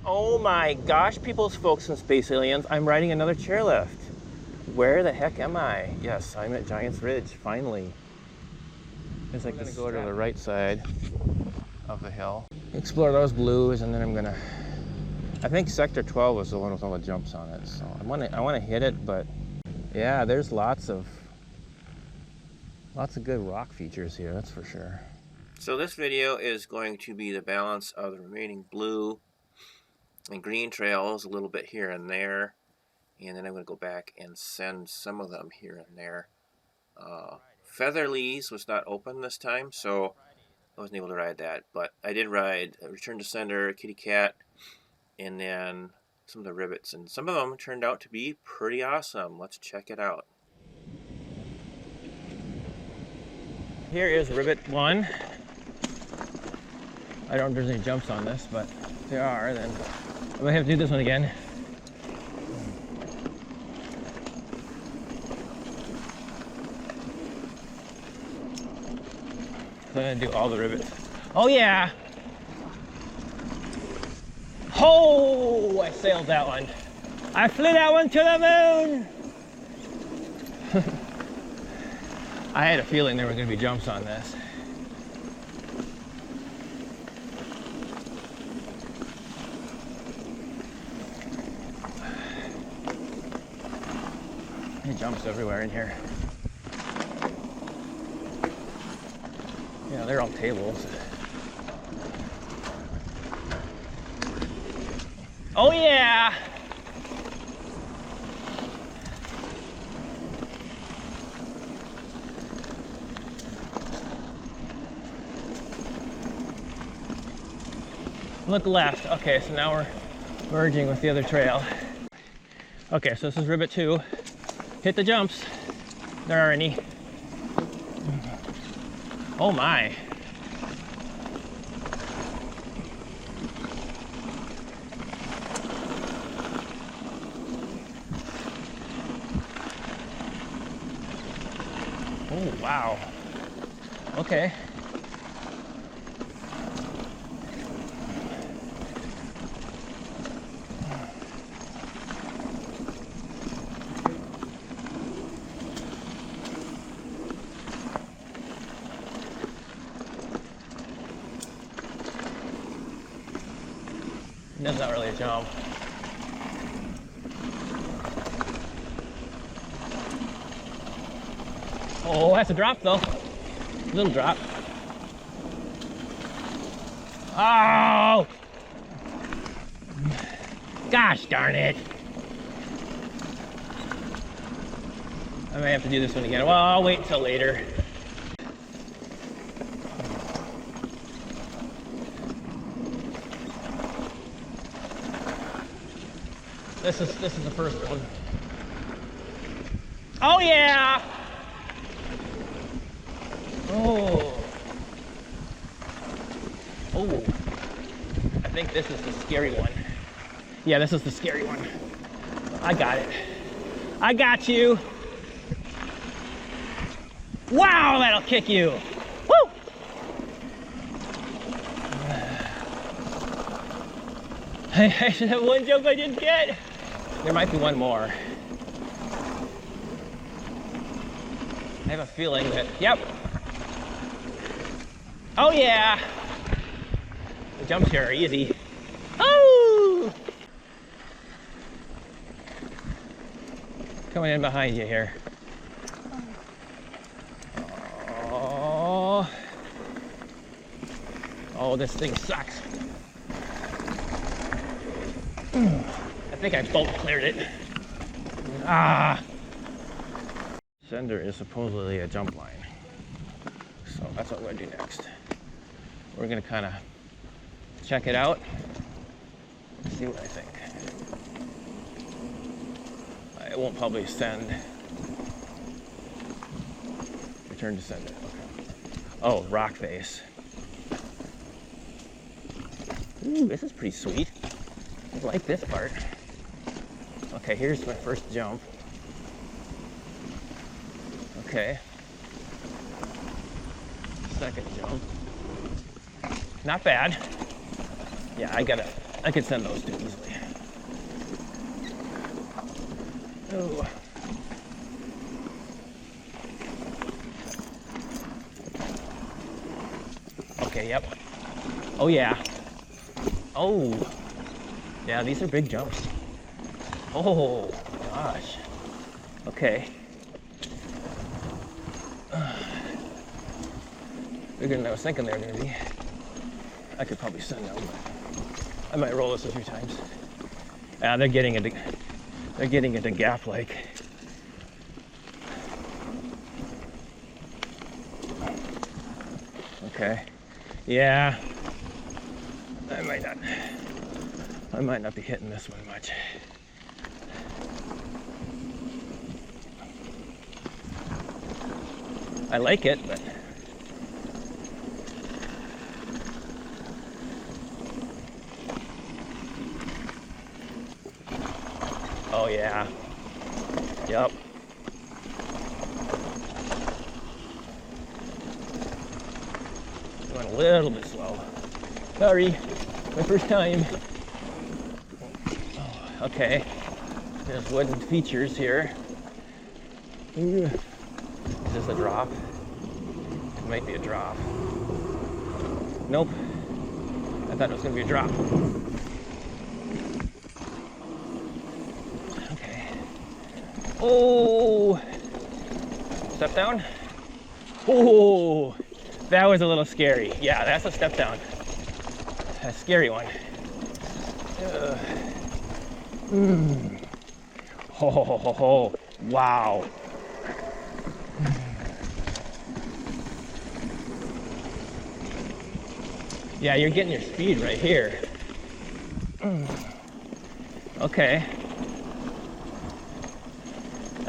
Oh my gosh, peoples, folks, and space aliens, I'm riding another chairlift. Where the heck am I? Yes, I'm at Giants Ridge, finally. It's like I'm gonna go to the right side of the hill. Explore those blues, and then I'm gonna, I think Sector 12 was the one with all the jumps on it, so I wanna hit it, but yeah, there's lots of good rock features here, that's for sure. So this video is going to be the balance of the remaining blue and green trails, a little bit here and there, and then I'm going to go back and send some of them here and there. Fatherliest was not open this time, so I wasn't able to ride that, but I did ride Return to Sender, Kitty Cat, and then some of the Ribbits, and some of them turned out to be pretty awesome. Let's check it out. Here is Ribbit 1. I don't know if there's any jumps on this, but if there are, then I might have to do this one again. So I'm gonna do all the Ribbits. Oh yeah! Oh, I sailed that one. I flew that one to the moon! I had a feeling there were gonna be jumps on this. There jumps everywhere in here. Yeah, they're all tables. Oh yeah! Look left. Okay, so now we're merging with the other trail. Okay, so this is Ribbit 2. Hit the jumps. There are any. Oh my. Oh wow. Okay. That's not really a jump. Oh, that's a drop though. Little drop. Oh! Gosh darn it. I may have to do this one again. Well, I'll wait until later. This is the first one. Oh yeah! Oh. Oh. I think this is the scary one. Yeah, this is the scary one. I got it. I got you. Wow, that'll kick you. Woo! I should have one jump I didn't get. There might be one more. I have a feeling that, yep. Oh yeah. The jumps here are easy. Oh! Coming in behind you here. Oh. Oh, this thing sucks. I think I bolt cleared it. Ah! Sender is supposedly a jump line. So that's what we're gonna do next. We're gonna kind of check it out, see what I think. I won't probably send. Return to sender. Okay. Oh, rock face. Ooh, this is pretty sweet. I like this part. Okay, here's my first jump. Okay. Second jump. Not bad. Yeah, I gotta I could send those too easily. Oh. Okay, yep. Oh yeah. Oh. Yeah, these are big jumps. Oh gosh. Okay. Bigger than I was thinking they were gonna be. I could probably send them, but I might roll this a few times. Yeah, they're getting into gap like. Okay. Yeah. I might not be hitting this one much. I like it, but oh yeah. Yep. Going a little bit slow. Sorry, my first time. Oh, okay. There's wooden features here. Ooh. Is this a drop? It might be a drop. Nope. I thought it was going to be a drop. Okay. Oh! Step down? Oh! That was a little scary. Yeah, that's a step down. A scary one. Ho, ho, ho, ho, ho. Wow. Yeah, you're getting your speed right here. Okay.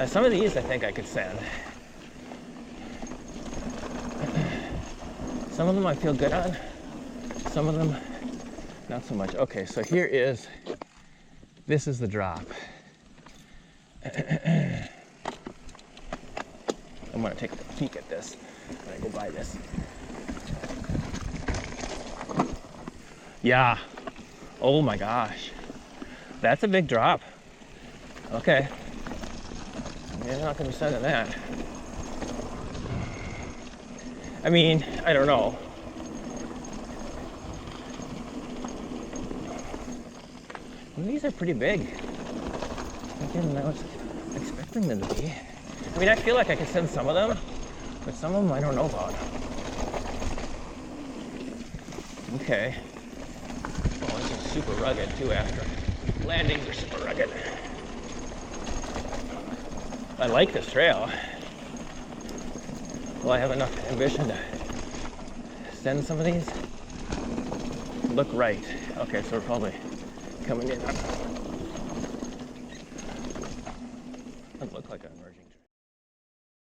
Some of these I think I could send. Some of them I feel good on. Some of them not so much. Okay, so this is the drop. I'm gonna take a peek at this when I go by this. Yeah. Oh my gosh. That's a big drop. Okay. You're not gonna be sending that. I mean, I don't know. These are pretty big. Again, I was expecting them to be. I mean, I feel like I could send some of them, but some of them I don't know about. Okay. Oh, this is super rugged too after. Landings are super rugged. I like this trail. Will I have enough ambition to send some of these? Look right. Okay, so we're probably coming in. Doesn't look like I'm merging.